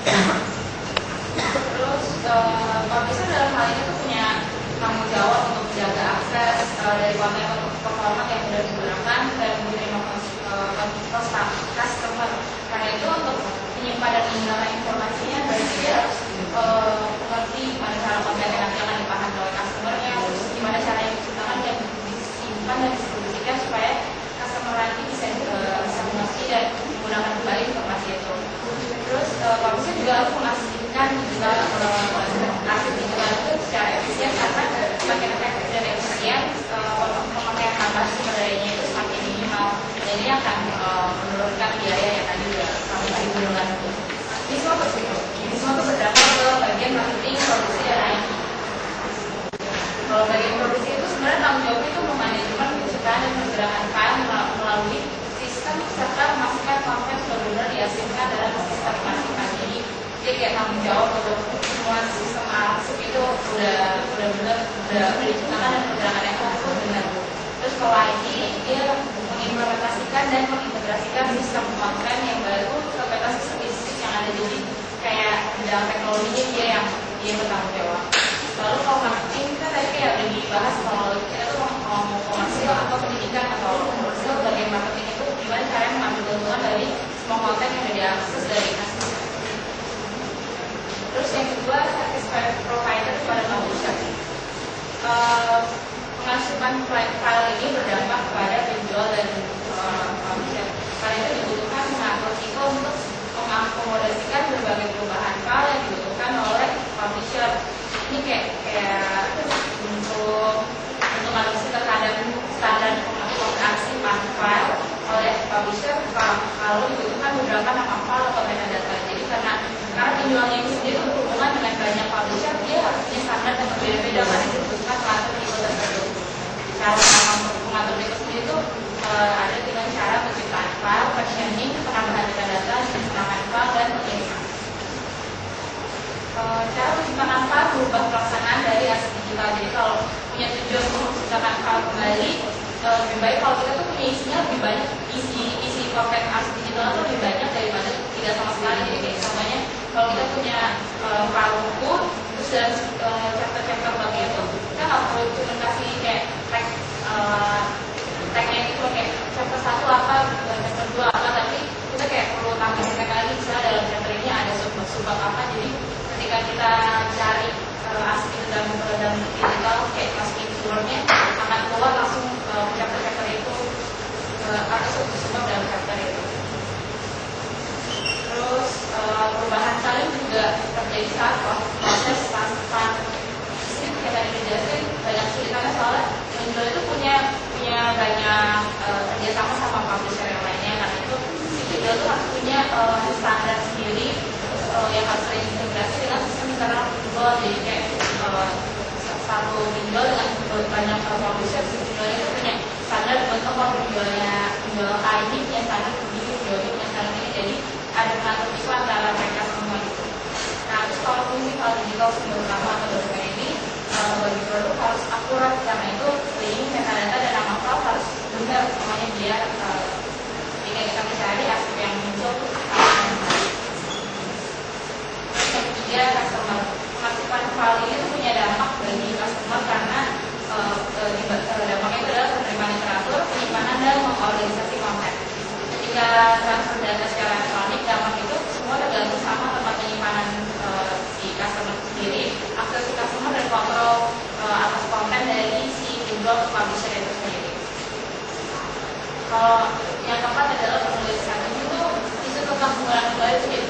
Terus publisher dalam hal ini tuh punya tanggung jawab untuk menjaga akses dari konten ke format yang sudah digunakan dan menerima customer. Karena itu untuk menyimpan dan menggunakan informasinya, berarti dia harus mengerti gimana cara konten yang nanti akan dipahami oleh customernya, terus gimana cara yang diciptakan dan disimpan dan distribusikan supaya customer nanti bisa mengerti dan menggunakan kembali informasi itu. Terus publisher juga harus memastikan juga arsip digital itu secara efisien, karena semakin efektif dan efisien pemakaian tambahan sumber dayanya itu semakin minimal, dan ini akan menurunkan biaya yang tadi juga kami digunakan. Ini semua itu berdampak ke bagian marketing, produksi, dan IT. Kalau bagian produksi itu sebenarnya tanggung jawab itu memanajemen penciptaan dan pergerakan file melalui sistem serta memastikan konten sudah benar dihasilkan dalam sistem masing-masing. Jadi dia kayak tanggung jawab untuk semua sistem arsip itu udah benar, udah diciptakan dan pergerakannya itu benar. Terus kalau IT dia mengimplementasikan dan mengintegrasikan sistem konten yang baru ke peta sistem bisnis yang ada. Jadi kayak bidang teknologinya dia bertanggung jawab. Lalu kalau marketing kita tadi kayak udah dibahas, kalau kita tuh mau komersil atau pendidikan atau komersil, bagian marketing itu gimana caranya mengambil keuntungan dari semua konten yang sudah diakses dari customer. Terus yang kedua, service provider kepada publisher. Pengasuhan file ini berdampak kepada penjual dan publisher. Karena itu dibutuhkan mengatur siklus untuk mengakomodasikan berbagai perubahan file yang dibutuhkan oleh publisher. Ini kayak untuk adopsi terhadap standar pengaksipan file oleh publisher, kalau dibutuhkan beberapa nama file atau metadata. Jadi karena penjualnya ini sendiri berhubungan dengan banyak publisher, dia harus punya standar yang berbeda-beda, karena itu dibutuhkan mengatur tipe tersebut. Cara mengatur tipe sendiri itu ada dengan cara penciptaan file, versioning, penambahan metadata, penambahan file, dan pengiriman. Cara menciptakan file berubah pelaksanaan dari arsip digital. Jadi kalau punya tujuan untuk menciptakan file kembali, lebih baik kalau kita tuh punya isinya lebih banyak, isi konten arsip digital itu lebih banyak daripada tidak sama sekali. Jadi kayak contohnya kalau kita punya file buku, terus dalam chapter-chapter bagi itu kita nggak perlu cuma kasih kayak tagnya itu kayak chapter 1 apa, chapter 2 apa, tapi kita kayak perlu tambahin tag lagi, misalnya dalam chapter ini ada subbab apa. Jadi ketika kita cari arsip itu dalam digital, kayak masukin keywordnya akan keluar langsung chapter-chapter itu atau subbab dalam chapter itu. Terus perubahan salin juga terjadi saat proses transisi. Kayak tadi dijelasin banyak kesulitannya, soalnya penjual itu punya banyak kerjasama sama publisher yang lainnya. Karena itu si penjual itu harus punya standar sendiri, terus yang harus terintegrasi dengan sistem internal penjual. Jadi kayak satu penjual dengan banyak publisher, si penjualnya itu punya standar untuk penjual A ini punya standar sendiri, penjual ini punya standar ini. Jadi ada pengatur itu antara mereka semua itu. Nah, terus kalau fungsi file digital sumber utama atau dokumen ini bagi produk harus akurat, karena itu ini metadata dan nama file harus benar semuanya, biar jika kita mencari arsip yang muncul yang ketiga, customer. Pengasipan file ini tuh punya dampak bagi customer, karena dampaknya itu adalah penerimaan yang teratur, penyimpanan, dan mengorganisasi konten. Ketika transfer data secara elektronik, dampak itu semua tergantung sama tempat penyimpanan si customer sendiri, akses si customer, dan kontrol atas konten dari si penjual ke publisher itu sendiri. Kalau yang keempat adalah penulisan. Itu isu tentang penggunaan kembali itu jadi